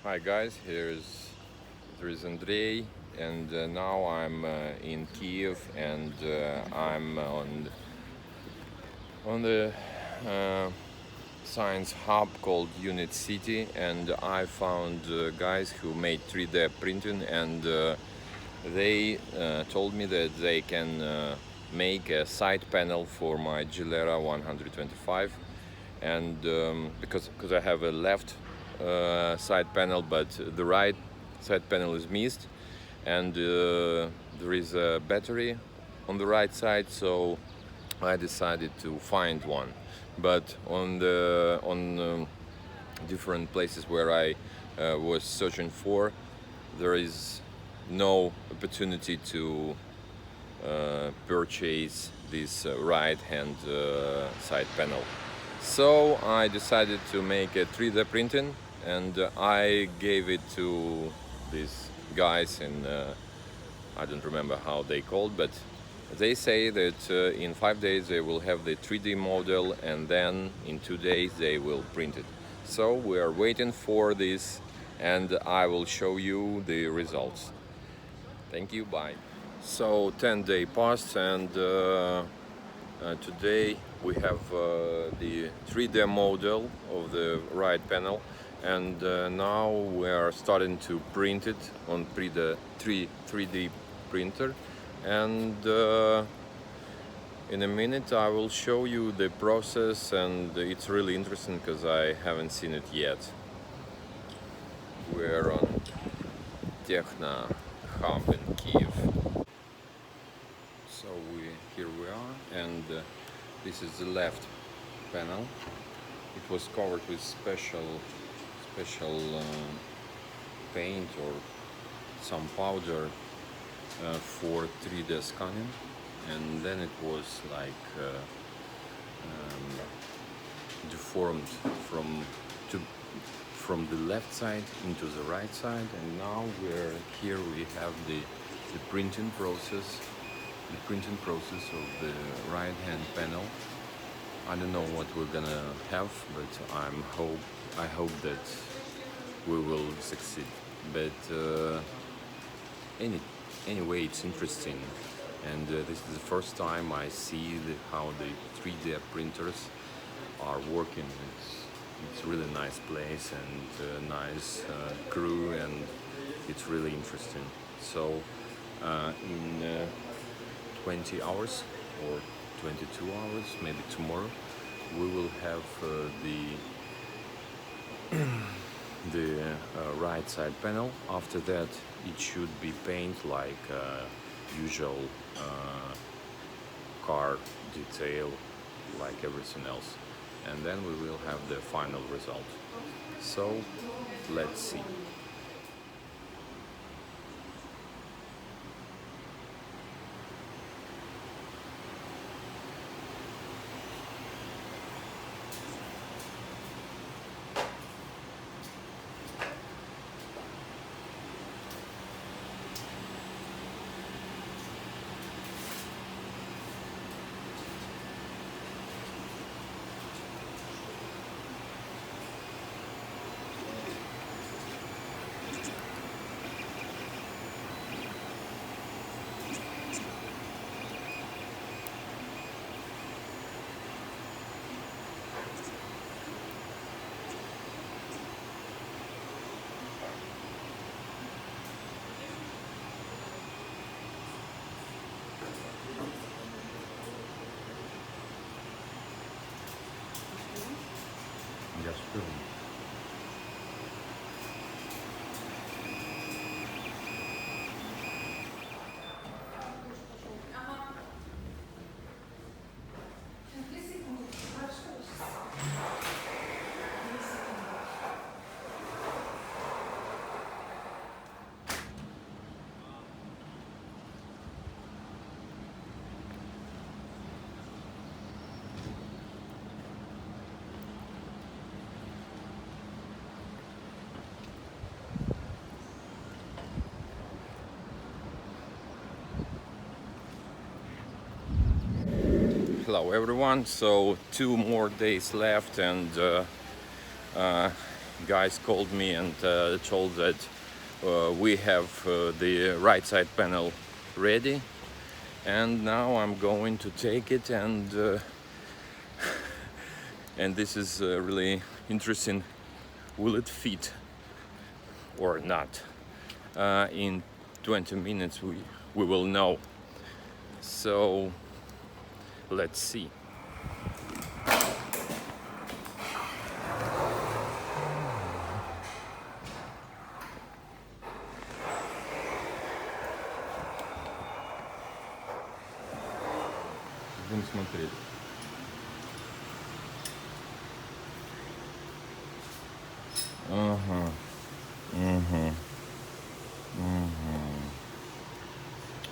Hi guys, there is Andrei, and now I'm in Kiev, and I'm on the uh, science hub called Unit City, and I found guys who made 3D printing, and they told me that they can make a side panel for my Gilera 125, and because I have a left side panel, but the right side panel is missed, and there is a battery on the right side, so I decided to find one. But on different places where I was searching for, there is no opportunity to purchase this right hand side panel. So I decided to make a 3D printing, and I gave it to these guys in I don't remember how they called, but they say that in 5 days they will have the 3D model, and then in 2 days they will print it. So we are waiting for this, and I will show you the results. Thank you, bye. So 10 days passed, and today we have the 3D model of the right panel, and now we are starting to print it on 3D printer, and in a minute I will show you the process, and it's really interesting because I haven't seen it yet. We're on Techna Hub in Kiev. So here we are, and this is the left panel. It was covered with special paint or some powder for 3D scanning, and then it was like deformed from the left side into the right side, and now we have the printing process of the right hand panel. I don't know what we're gonna have, but I hope that we will succeed. But anyway, it's interesting, and this is the first time I see how the 3D printers are working. It's really nice place, and nice crew, and it's really interesting. So in 20 hours or 22 hours, maybe tomorrow, we will have the right side panel. After that, it should be painted like usual car detail, like everything else, and then we will have the final result. So let's see. Yes, really. Hello everyone, so 2 more days left, and guys called me and told that we have the right side panel ready, and now I'm going to take it, and and this is really interesting. Will it fit or not? In 20 minutes we will know. So let's see. Будем смотреть. Ага. Угу. Угу.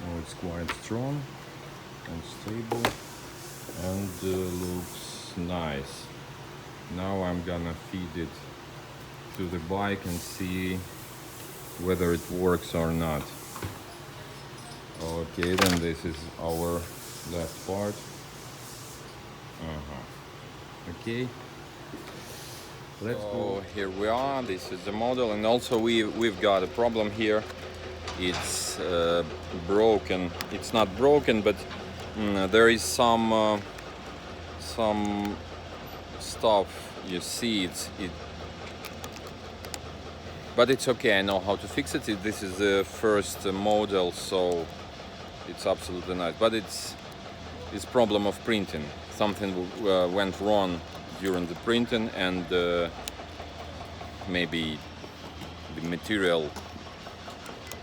Oh, it's quite strong and stable and looks nice. Now I'm gonna feed it to the bike and see whether it works or not. Okay, then this is our left part. Okay, let's go. Here we are. This is the model, and also we've got a problem here. It's broken. It's not broken, but there is some stuff. You see, but it's okay. I know how to fix it. This is the first model, so it's absolutely nice. But it's problem of printing. Something went wrong during the printing, and maybe the material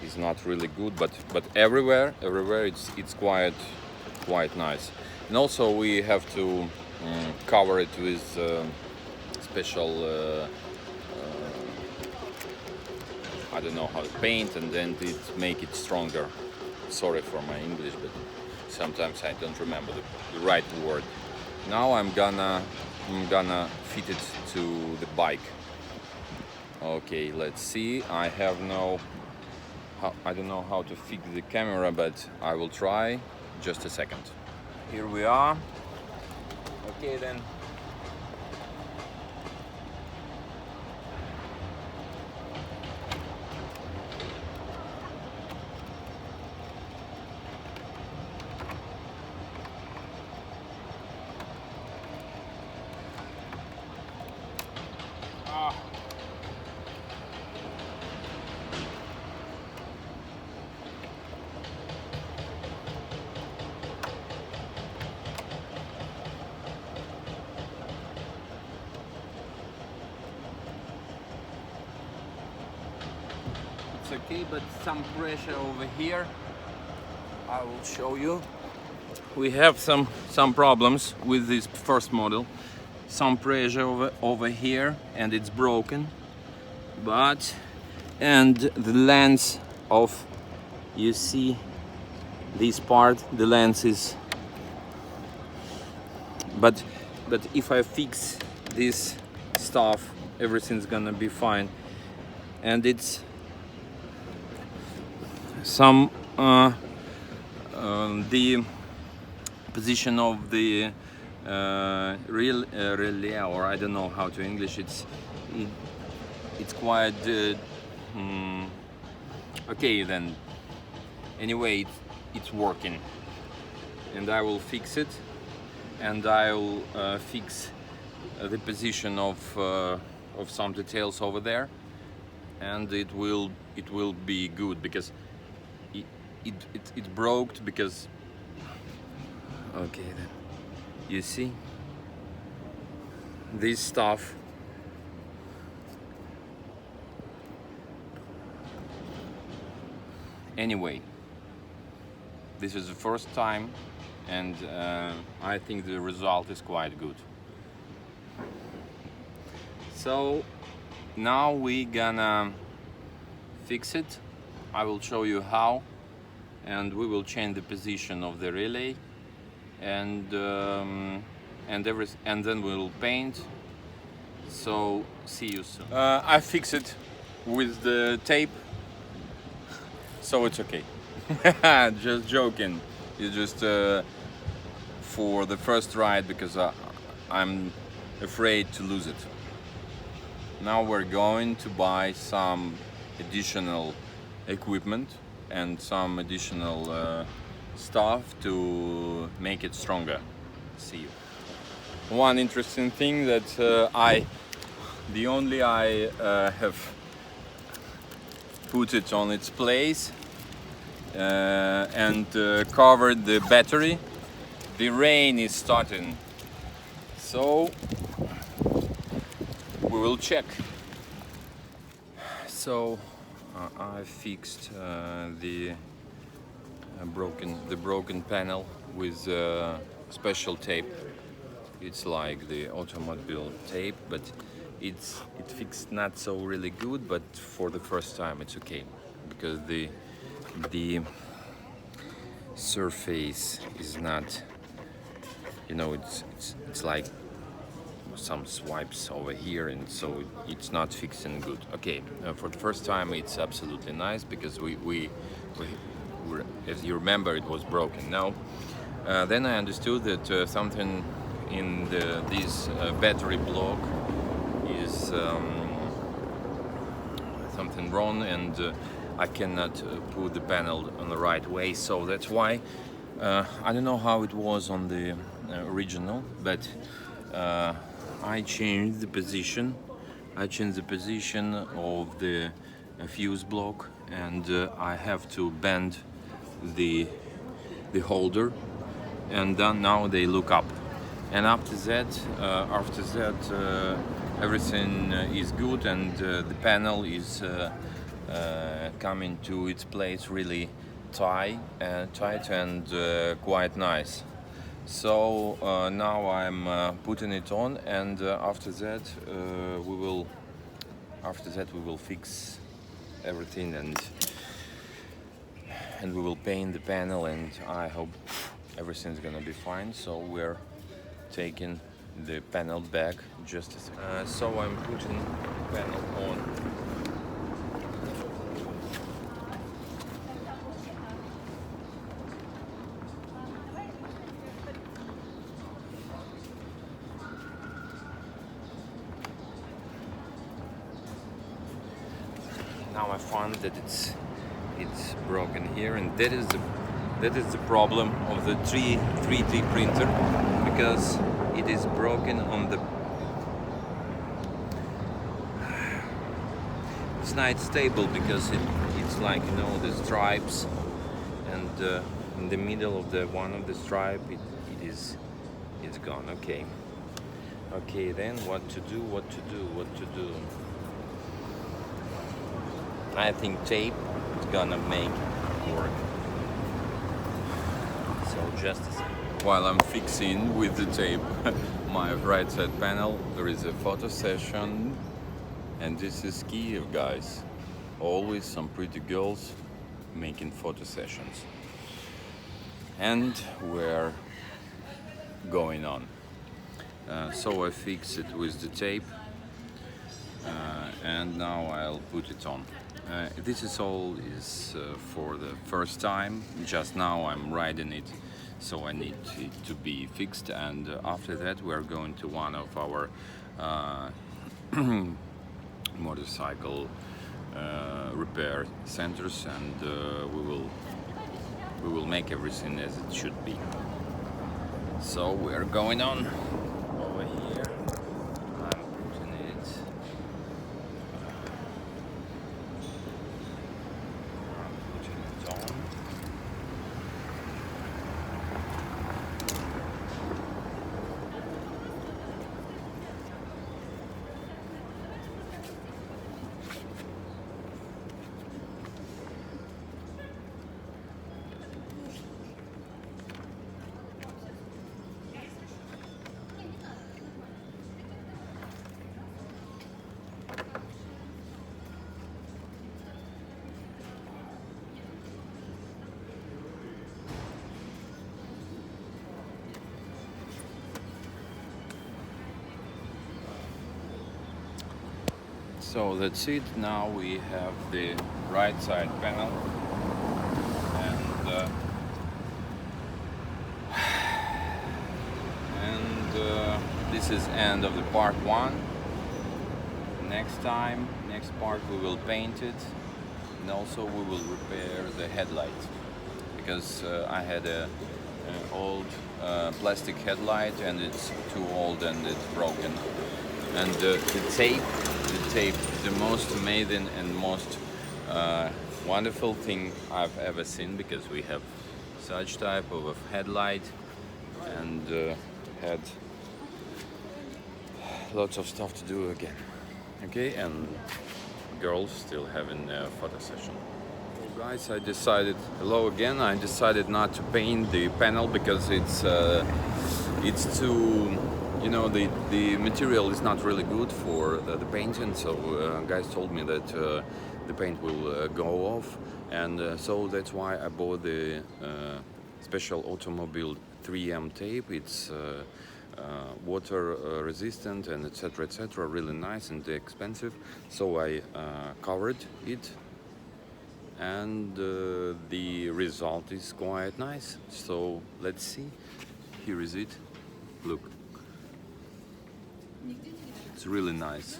is not really good. But everywhere it's quite nice. And also we have to cover it with special I don't know how to paint, and then it make it stronger. Sorry for my English, but sometimes I don't remember the right word. Now I'm gonna fit it to the bike. Okay, let's see. I don't know how to fix the camera, but I will try. Just a second. Here we are. Okay then. It's okay, but some pressure over here. I will show you. We have some problems with this first model. Some pressure over here, and it's broken. And the lens of, you see this part, the lens is. But if I fix this stuff, everything's gonna be fine. And it's some the position of the relay, or I don't know how to English. It's quite okay then. Anyway, it's working, and I will fix it, and I'll fix the position of some details over there, and it will be good, because it broke because. Okay then, you see this stuff. Anyway, this is the first time, and I think the result is quite good. So now we gonna fix it. I will show you how, and we will change the position of the relay, and then we'll paint. So see you soon. I fix it with the tape, so it's okay. Just joking. It's just for the first ride, because I'm afraid to lose it. now we're going to buy some additional equipment and some additional stuff to make it stronger. See you. One interesting thing that I have put it on its place and covered the battery. The rain is starting, so we will check. So I fixed the broken panel with special tape. It's like the automobile tape, but it fixed not so really good. But for the first time, it's okay because the surface is not, you know, it's like some swipes over here, and so it's not fixing good. Okay, for the first time it's absolutely nice because we as you remember, it was broken. Now then I understood that something in this battery block is something wrong, and I cannot put the panel on the right way, so that's why I don't know how it was on the original, but I changed the position. I changed the position of the fuse block, and I have to bend the holder, and then now they look up. And after that, everything is good, and the panel is coming to its place really tight and quite nice. So now I'm putting it on, and after that we will fix everything, and we will paint the panel, and I hope everything's gonna be fine. So we're taking the panel back just a second. So I'm putting the panel on. Now I found that it's broken here, and that is the problem of the 3D printer, because it is broken on the. It's not stable because it's like, you know, the stripes, and in the middle of one of the stripe it's gone. Okay, then what to do? I think tape is gonna make it work. So just a second. While I'm fixing with the tape my right side panel, there is a photo session, and this is Kiev, guys. Always some pretty girls making photo sessions, and we're going on. So I fix it with the tape, and now I'll put it on. This is for the first time. Just now I'm riding it, so I need it to be fixed, and after that we're going to one of our motorcycle repair centers, and we will make everything as it should be. So we're going on over here. I'm putting it. On. So that's it. Now we have the right side panel, and this is end of the part one. next part we will paint it, and also we will repair the headlight, because I had an old plastic headlight and it's too old and it's broken. And the tape, the most amazing and most wonderful thing I've ever seen, because we have such type of a headlight and had lots of stuff to do again. Okay, and girls still having a photo session. So guys, I decided, hello again, I decided not to paint the panel because it's too, you know, the material is not really good for the painting. So guys told me that the paint will go off, and so that's why I bought the special automobile 3M tape. It's water resistant and etc, really nice and expensive. So I covered it, and the result is quite nice. So let's see. Here is it. Look, it's really nice,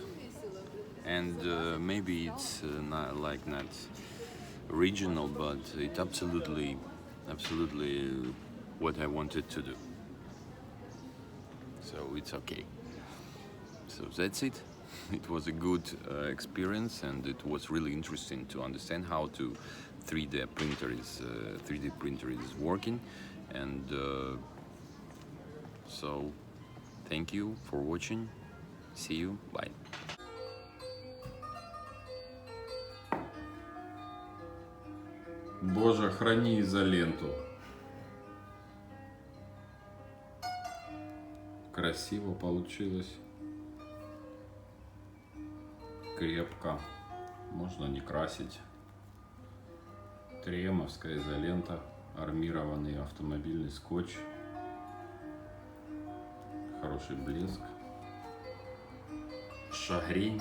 and maybe it's not original, but it absolutely what I wanted to do. So it's okay. So that's it. It was a good experience, and it was really interesting to understand how to 3D printer is working. And so thank you for watching. See you. Bye. Боже, храни изоленту. Красиво получилось. Крепко. Можно не красить. Триэмовская изолента. Армированный автомобильный скотч. Хороший блеск. Шагрень.